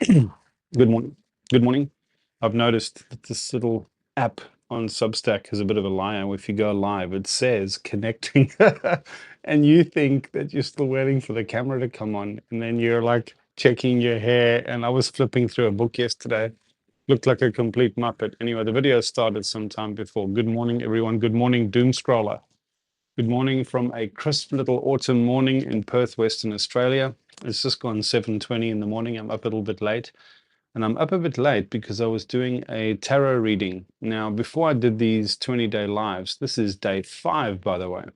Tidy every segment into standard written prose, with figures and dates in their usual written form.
Good morning. Good morning. I've noticed that this little app on Substack is a bit of a liar. If you go live, it says connecting, and you think that you're still waiting for the camera to come on, and then you're like checking your hair. And I was flipping through a book yesterday, looked like a complete muppet. Anyway, the video started sometime before. Good morning, everyone. Good morning, Doom Scroller. Good morning from a crisp little autumn morning in Perth, Western Australia. It's just gone 7:20 in the morning. I'm up a little bit late. And I'm up a bit late because I was doing a tarot reading. Now, before I did these 20-day lives, this is day 5, by the way.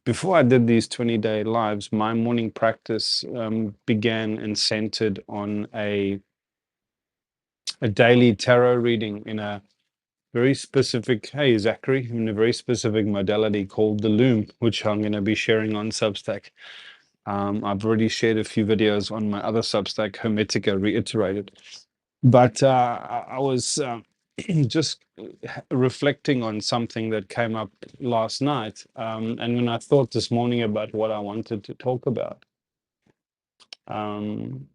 Before I did these 20-day lives, my morning practice began and centered on a daily tarot reading in a very specific, hey, Zachary, in a very specific modality called the Loom, which I'm going to be sharing on Substack. I've already shared a few videos on my other Substack, Hermetica Reiterated. But I was just reflecting on something that came up last night. And when I thought this morning about what I wanted to talk about, um,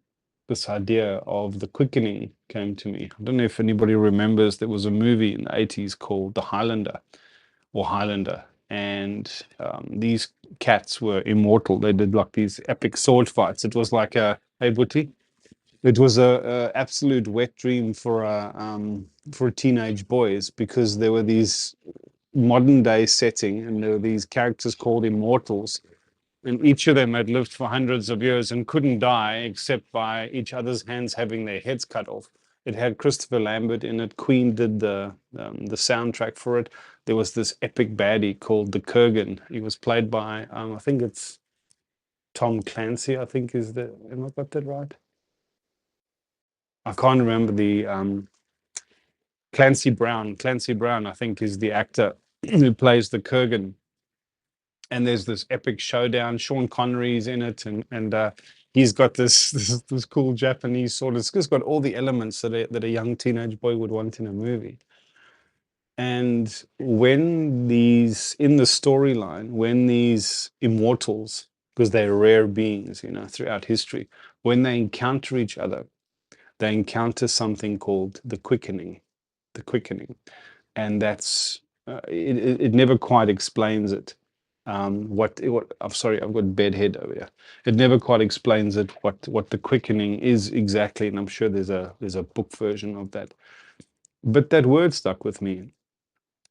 this idea of the quickening came to me. I don't know if anybody remembers, there was a movie in the 80s called The Highlander or Highlander. And these cats were immortal. They did like these epic sword fights. It was like a, hey, Butti, it was a absolute wet dream for teenage boys because there were these modern day setting and there were these characters called immortals, and each of them had lived for hundreds of years and couldn't die except by each other's hands having their heads cut off. It had Christopher Lambert in it. Queen did the soundtrack for it. There was this epic baddie called the Kurgan. He was played by I think it's Tom Clancy. I think is the am I got that right? I can't remember the Clancy Brown. Clancy Brown, I think, is the actor who plays the Kurgan. And there's this epic showdown. Sean Connery's in it, and he's got this cool Japanese sword. It's got all the elements that a young teenage boy would want in a movie. And when these in the storyline, when these immortals, because they're rare beings, throughout history, when they encounter each other, they encounter something called the quickening. The quickening. And that's it never quite explains it. What I'm sorry, I've got bedhead over here. It never quite explains it what the quickening is exactly, and I'm sure there's a book version of that. But that word stuck with me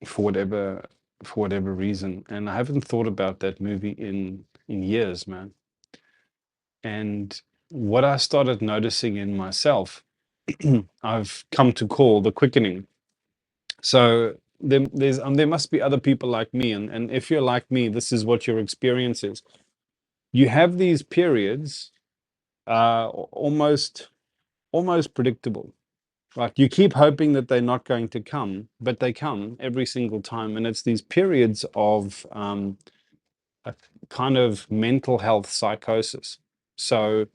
for whatever reason, and I haven't thought about that movie in years, man. And what I started noticing in myself, I've come to call the quickening. So there must be other people like me, and if you're like me, this is what your experience is. You have these periods, almost predictable. Like you keep hoping that they're not going to come, but they come every single time, and it's these periods of a kind of mental health psychosis. So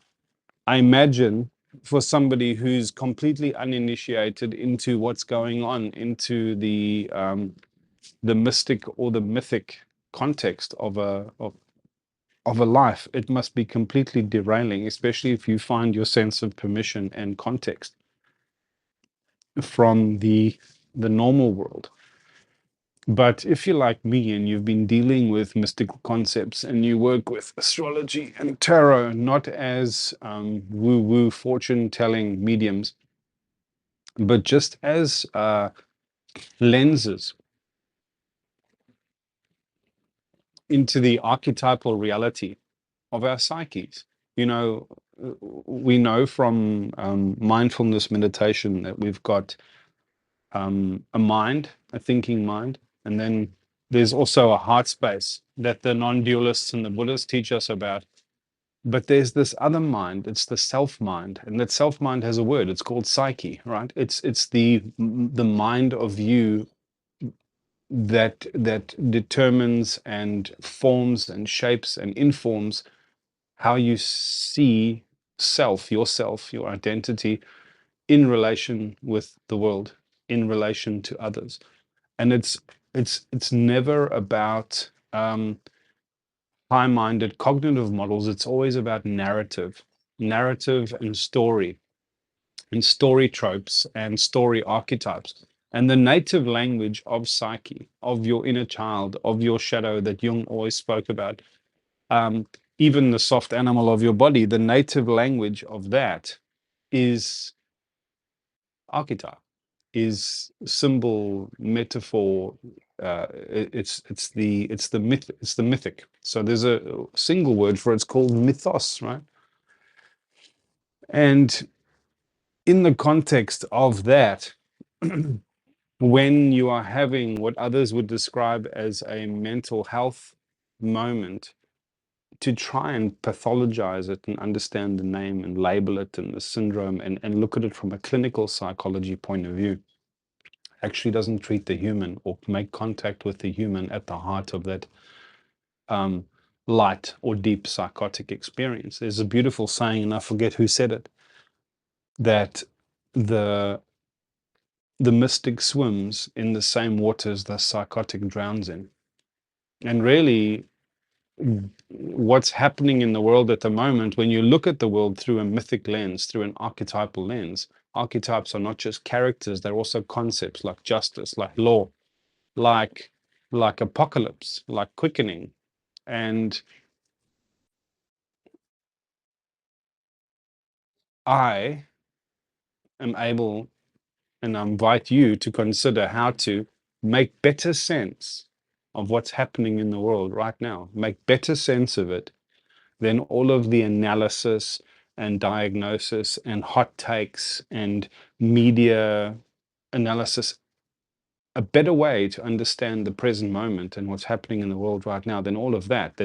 I imagine for somebody who's completely uninitiated into what's going on, into the mystic or the mythic context of a life, it must be completely derailing, especially if you find your sense of permission and context from the normal world. But if you're like me and you've been dealing with mystical concepts and you work with astrology and tarot, not as woo-woo fortune-telling mediums, but just as lenses into the archetypal reality of our psyches. You know, we know from mindfulness meditation that we've got a mind, a thinking mind, and then there's also a heart space that the non-dualists and the Buddhists teach us about. But there's this other mind, it's the self mind, and that self mind has a word, it's called psyche, right? It's the mind of you that determines and forms and shapes and informs how you see yourself, your identity in relation with the world, in relation to others. And it's never about high-minded cognitive models. It's always about narrative and story. and story tropes and story archetypes. And the native language of psyche, of your inner child, of your shadow that Jung always spoke about, um, even the soft animal of your body, the native language of that is archetype, is symbol, metaphor. It's the myth, it's the mythic. So there's a single word for it. It's called mythos, right? And in the context of that, when you are having what others would describe as a mental health moment, to try and pathologize it and understand the name and label it and the syndrome and look at it from a clinical psychology point of view actually doesn't treat the human or make contact with the human at the heart of that um, light or deep psychotic experience. There's a beautiful saying, and I forget who said it, that the mystic swims in the same waters the psychotic drowns in. And really, what's happening in the world at the moment, when you look at the world through a mythic lens, through an archetypal lens, archetypes are not just characters, they're also concepts like justice, like law, like apocalypse, like quickening. And I am able, and I invite you to consider how to make better sense of what's happening in the world right now, make better sense of it than all of the analysis and diagnosis and hot takes and media analysis. A better way to understand the present moment and what's happening in the world right now than all of that,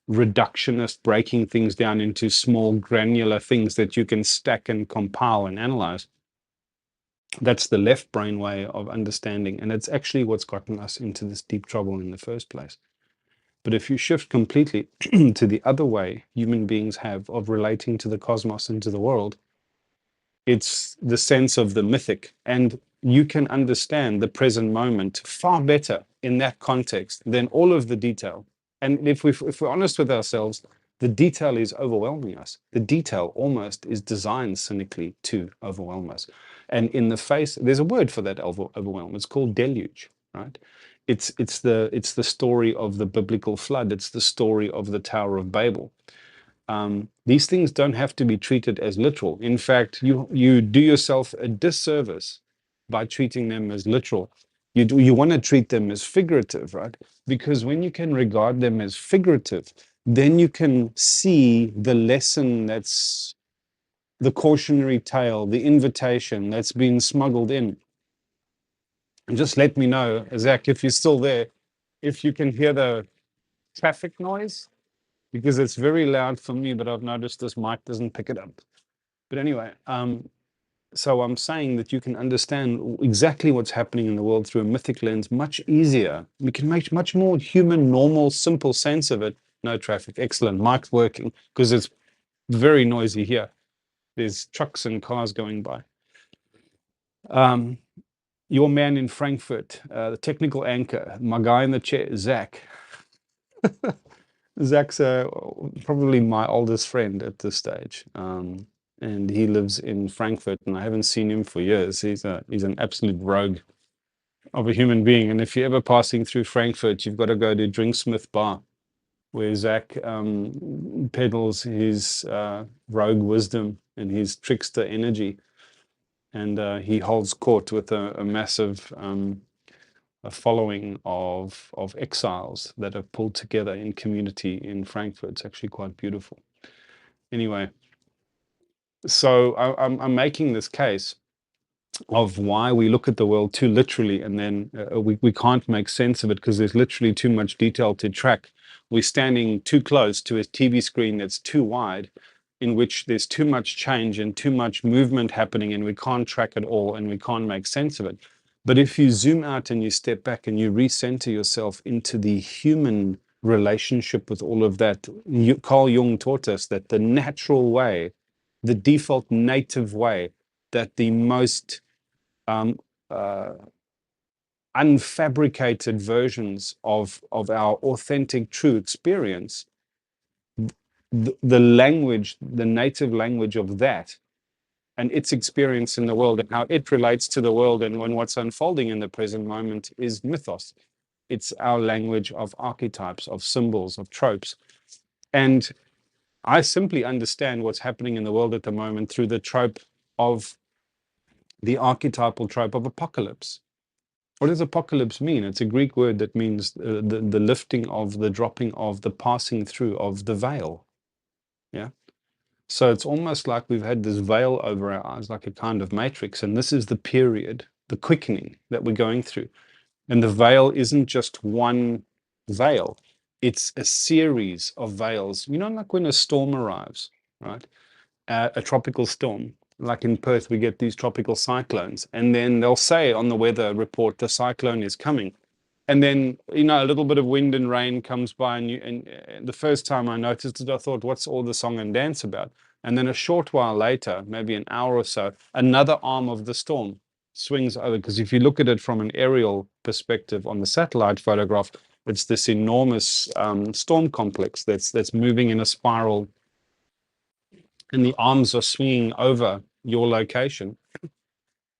reductionist breaking things down into small granular things that you can stack and compile and analyze. That's the left brain way of understanding. And it's actually what's gotten us into this deep trouble in the first place. But if you shift completely to the other way human beings have of relating to the cosmos and to the world, it's the sense of the mythic. And you can understand the present moment far better in that context than all of the detail. And if we're honest with ourselves, the detail is overwhelming us. The detail almost is designed cynically to overwhelm us. And in the face, there's a word for that overwhelm. It's called deluge, right? It's the story of the biblical flood. It's the story of the Tower of Babel. These things don't have to be treated as literal. In fact, you do yourself a disservice by treating them as literal. You want to treat them as figurative, right? Because when you can regard them as figurative, then you can see the lesson that's the cautionary tale, the invitation that's been smuggled in. And just let me know, Zach, if you're still there, if you can hear the traffic noise, because it's very loud for me, but I've noticed this mic doesn't pick it up. But anyway, so I'm saying that you can understand exactly what's happening in the world through a mythic lens much easier. We can make much more human, normal, simple sense of it. No traffic. Excellent. Mic's working because it's very noisy here. There's trucks and cars going by. Your man in Frankfurt, the technical anchor, my guy in the chair, Zach. Zach's probably my oldest friend at this stage, and he lives in Frankfurt, and I haven't seen him for years. He's an absolute rogue of a human being. And if you're ever passing through Frankfurt, you've got to go to Drinksmith Bar, where Zach peddles his rogue wisdom and his trickster energy, and he holds court with a massive a following of exiles that are pulled together in community in Frankfurt. It's actually quite beautiful. Anyway, so I'm making this case of why we look at the world too literally, and then we can't make sense of it because there's literally too much detail to track. We're standing too close to a TV screen that's too wide, in which there's too much change and too much movement happening, and we can't track it all and we can't make sense of it. But if you zoom out and you step back and you recenter yourself into the human relationship with all of that, Carl Jung taught us that the natural way, the default native way, that the most unfabricated versions of our authentic, true experience, the language, the native language of that and its experience in the world and how it relates to the world and when what's unfolding in the present moment is mythos. It's our language of archetypes, of symbols, of tropes. And I simply understand what's happening in the world at the moment through the trope of the archetypal trope of apocalypse. What does apocalypse mean? It's a Greek word that means the lifting of, the dropping of, the passing through of the veil. Yeah. So it's almost like we've had this veil over our eyes, like a kind of matrix. And this is the period, the quickening that we're going through. And the veil isn't just one veil, it's a series of veils. You know, like when a storm arrives, right? A tropical storm. Like in Perth, we get these tropical cyclones. And then they'll say on the weather report, the cyclone is coming. And then, you know, a little bit of wind and rain comes by. And the first time I noticed it, I thought, what's all the song and dance about? And then a short while later, maybe an hour or so, another arm of the storm swings over. Because if you look at it from an aerial perspective on the satellite photograph, it's this enormous storm complex that's moving in a spiral, and the arms are swinging over your location.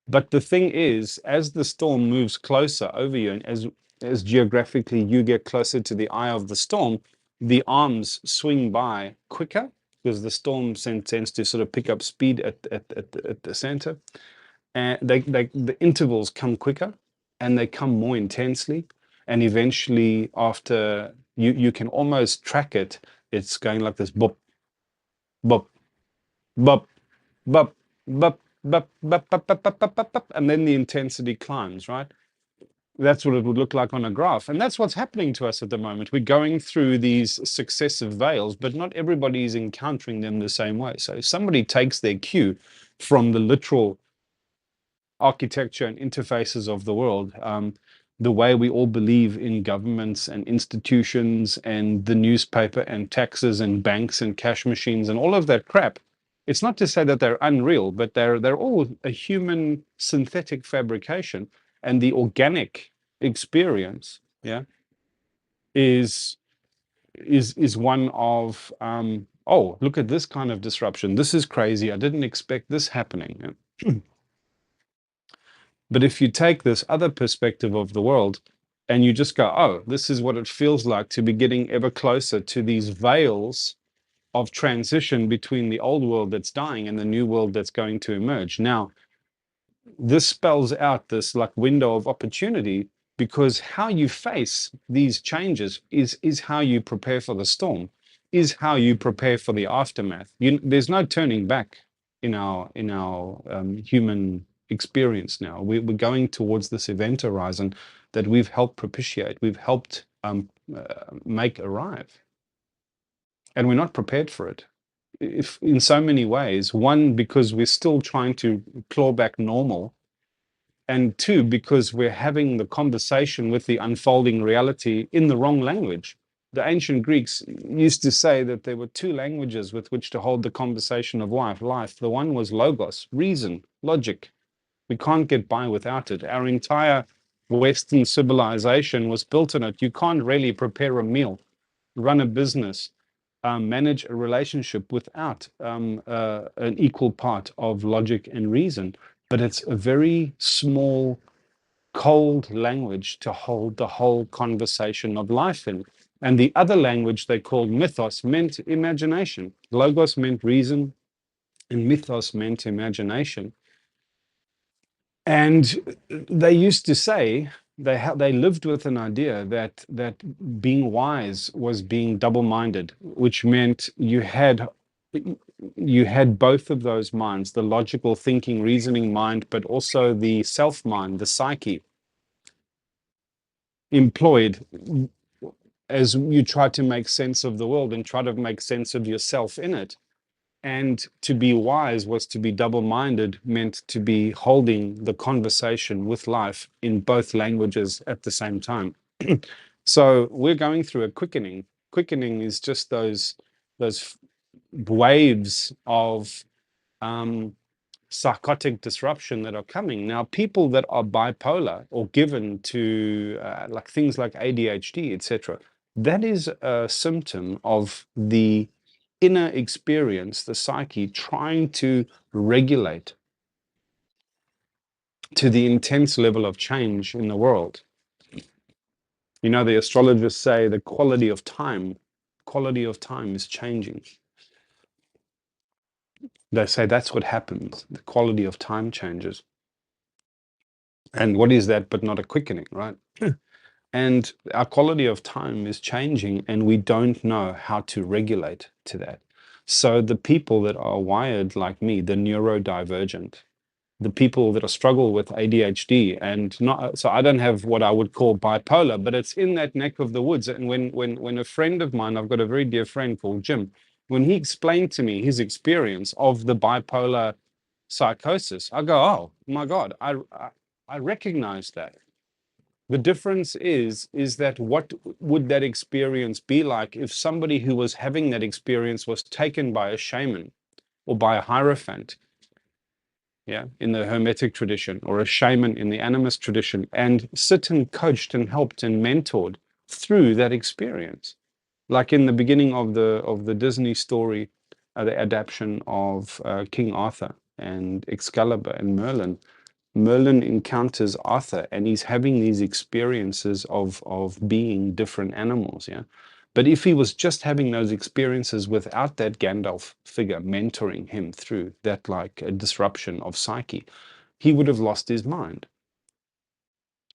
But the thing is, as the storm moves closer over you, and as geographically you get closer to the eye of the storm, the arms swing by quicker because the storm tends to sort of pick up speed at the center. And the intervals come quicker and they come more intensely. And eventually, after you can almost track it, it's going like this bop, bop, bop, bop, bop, bop, bop, bop, bop, bop, bop, bop, and then the intensity climbs, right? That's what it would look like on a graph. And that's what's happening to us at the moment. We're going through these successive veils, but not everybody is encountering them the same way. So if somebody takes their cue from the literal architecture and interfaces of the world, the way we all believe in governments and institutions and the newspaper and taxes and banks and cash machines and all of that crap, it's not to say that they're unreal, but they're all a human synthetic fabrication. And the organic experience, yeah, is one of oh, look at this kind of disruption. This is crazy. I didn't expect this happening. But if you take this other perspective of the world and you just go, oh, this is what it feels like to be getting ever closer to these veils of transition between the old world that's dying and the new world that's going to emerge. Now, this spells out this like window of opportunity, because how you face these changes is how you prepare for the storm, is how you prepare for the aftermath. There's no turning back in our human experience now. We're going towards this event horizon that we've helped propitiate, we've helped make arrive, and we're not prepared for it. If in so many ways, one, because we're still trying to claw back normal, and two, because we're having the conversation with the unfolding reality in the wrong language. The ancient Greeks used to say that there were two languages with which to hold the conversation of life. The one was logos, reason, logic. We can't get by without it. Our entire Western civilization was built on it. You can't really prepare a meal, run a business, manage a relationship without an equal part of logic and reason. But it's a very small, cold language to hold the whole conversation of life in. And the other language they called mythos meant imagination. Logos meant reason, and mythos meant imagination. And they used to say they lived with an idea that being wise was being double-minded, which meant you had both of those minds, the logical thinking, reasoning mind, but also the self mind, the psyche, employed as you try to make sense of the world and try to make sense of yourself in it. And to be wise was to be double-minded, meant to be holding the conversation with life in both languages at the same time. So we're going through a quickening. Quickening is just those waves of psychotic disruption that are coming. Now, people that are bipolar or given to like things like ADHD, etc., that is a symptom of the inner experience, the psyche, trying to regulate to the intense level of change in the world. You know, the astrologers say the quality of time is changing. They say that's what happens. The quality of time changes. And what is that but not a quickening, right? And our quality of time is changing, and we don't know how to regulate to that. So the people that are wired like me, the neurodivergent, the people that struggle with ADHD, and not, so I don't have what I would call bipolar, but it's in that neck of the woods. And when a friend of mine, I've got a very dear friend called Jim, when he explained to me his experience of the bipolar psychosis, I go, oh my God, I recognize that. The difference is that what would that experience be like if somebody who was having that experience was taken by a shaman or by a hierophant, yeah, in the Hermetic tradition, or a shaman in the animist tradition, and sit and coached and helped and mentored through that experience. Like in the beginning of the Disney story, the adaptation of King Arthur and Excalibur and Merlin. Merlin encounters Arthur, and he's having these experiences of being different animals, yeah. But if he was just having those experiences without that Gandalf figure mentoring him through that, like a disruption of psyche, he would have lost his mind.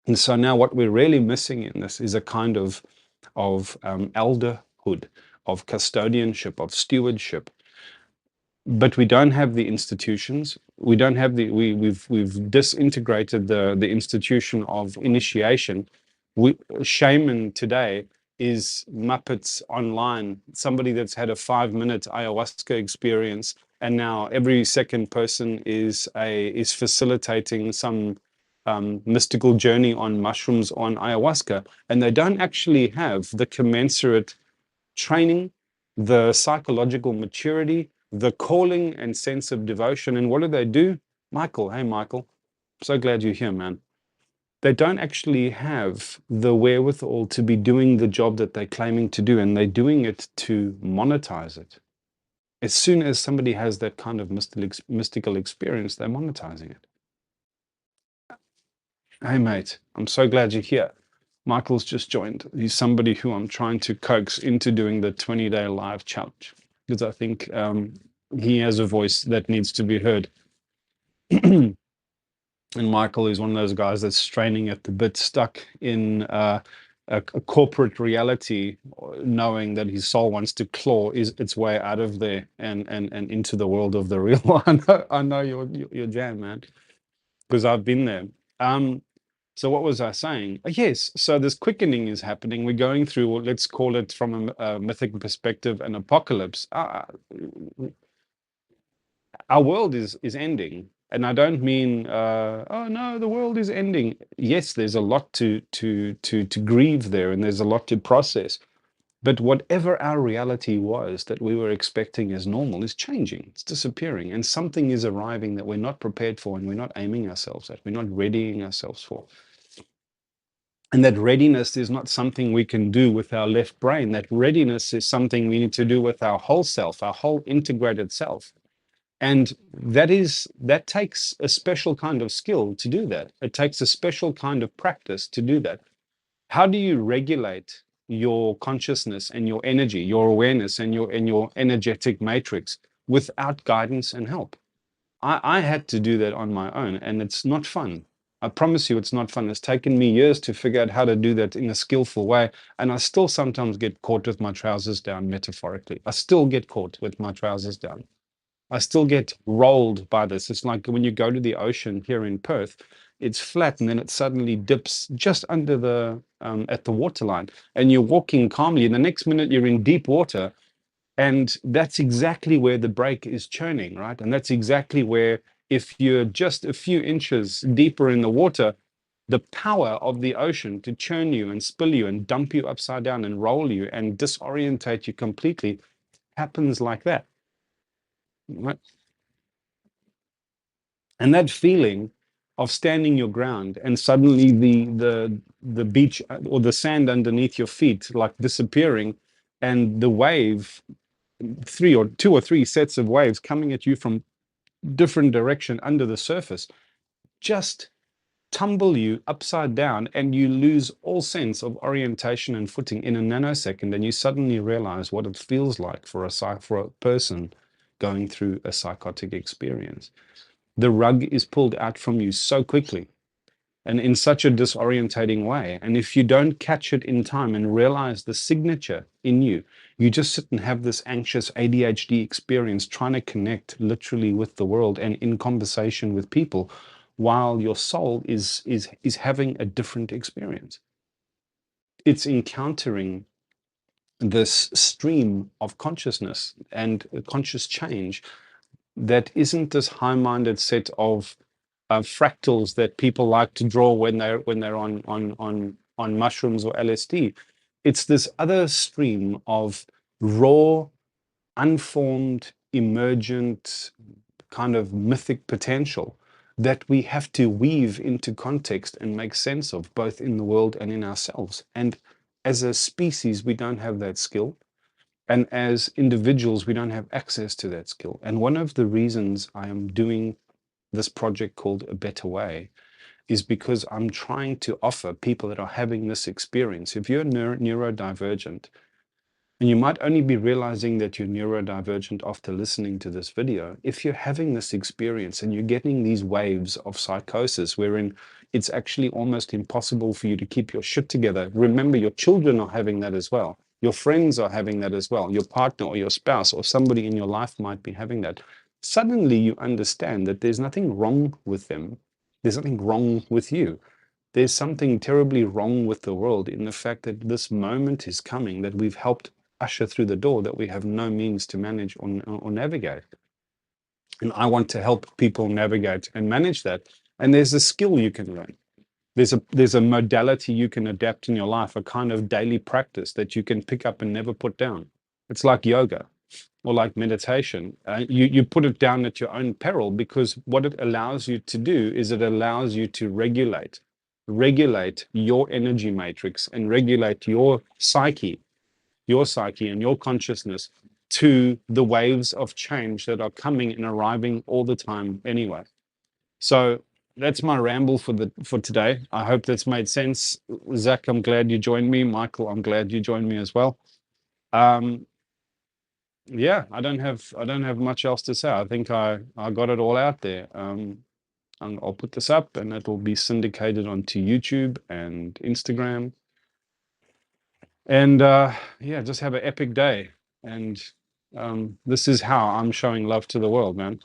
And so now what we're really missing in this is a kind of elderhood, of custodianship, of stewardship. But we don't have the institutions. We don't have the we've disintegrated the institution of initiation. Shaman today is Muppets online. Somebody that's had a 5-minute ayahuasca experience, and now every second person is facilitating some mystical journey on mushrooms on ayahuasca, and they don't actually have the commensurate training, the psychological maturity, the calling and sense of devotion. And what do they do? Michael, hey, Michael, so glad you're here, man. They don't actually have the wherewithal to be doing the job that they're claiming to do, and they're doing it to monetize it. As soon as somebody has that kind of mystical experience, they're monetizing it. Hey, mate, I'm so glad you're here. Michael's just joined. He's somebody who I'm trying to coax into doing the 20-day live challenge, because I think he has a voice that needs to be heard. And Michael is one of those guys that's straining at the bit, stuck in a corporate reality, knowing that his soul wants to claw its way out of there and into the world of the real. I know your jam, man, because I've been there. So what was I saying? Yes, so this quickening is happening. We're going through, well, let's call it from a mythic perspective, an apocalypse. Our world is ending. And I don't mean, oh no, the world is ending. Yes, there's a lot to grieve there, and there's a lot to process. But whatever our reality was that we were expecting as normal is changing. It's disappearing. And something is arriving that we're not prepared for, and we're not aiming ourselves at. We're not readying ourselves for. And that readiness is not something we can do with our left brain. That readiness is something we need to do with our whole self, our whole integrated self. And that takes a special kind of skill to do that. It takes a special kind of practice to do that. How do you regulate your consciousness and your energy, your awareness and your energetic matrix without guidance and help? I had to do that on my own, and it's not fun. I promise you it's not fun. It's taken me years to figure out how to do that in a skillful way. And I still sometimes get caught with my trousers down, metaphorically. I still get caught with my trousers down. I still get rolled by this. It's like when you go to the ocean here in Perth, it's flat and then it suddenly dips just under at the waterline, and you're walking calmly. And the next minute you're in deep water. And that's exactly where the break is churning, right? And that's exactly where, if you're just a few inches deeper in the water, the power of the ocean to churn you and spill you and dump you upside down and roll you and disorientate you completely happens like that, right? And that feeling of standing your ground and suddenly the beach or the sand underneath your feet like disappearing, and the wave two or three sets of waves coming at you from different direction under the surface, just tumble you upside down, and you lose all sense of orientation and footing in a nanosecond, and you suddenly realize what it feels like for a person going through a psychotic experience. The rug is pulled out from you so quickly and in such a disorientating way. And if you don't catch it in time and realize the signature in you, you just sit and have this anxious ADHD experience trying to connect literally with the world and in conversation with people, while your soul is having a different experience. It's encountering this stream of consciousness and conscious change that isn't this high-minded set of fractals that people like to draw when they're on mushrooms or LSD. It's this other stream of raw, unformed, emergent, kind of mythic potential that we have to weave into context and make sense of, both in the world and in ourselves. And as a species, we don't have that skill. And as individuals, we don't have access to that skill. And one of the reasons I am doing this project called A Better Way is because I'm trying to offer people that are having this experience. If you're neurodivergent, and you might only be realizing that you're neurodivergent after listening to this video, if you're having this experience and you're getting these waves of psychosis wherein it's actually almost impossible for you to keep your shit together, remember your children are having that as well. Your friends are having that as well. Your partner or your spouse or somebody in your life might be having that. Suddenly you understand that there's nothing wrong with them. There's nothing wrong with you. There's something terribly wrong with the world in the fact that this moment is coming that we've helped usher through the door that we have no means to manage or navigate. And I want to help people navigate and manage that. And there's a skill you can learn. There's a modality you can adapt in your life, a kind of daily practice that you can pick up and never put down. It's like yoga or like meditation. You put it down at your own peril, because what it allows you to do is it allows you to regulate your energy matrix and regulate your psyche and your consciousness to the waves of change that are coming and arriving all the time anyway. So that's my ramble for today. I hope that's made sense. Zach, I'm glad you joined me. Michael, I'm glad you joined me as well. Yeah, I don't have much else to say. I think I got it all out there. I'll put this up and it'll be syndicated onto YouTube and Instagram. And yeah, just have an epic day. And this is how I'm showing love to the world, man.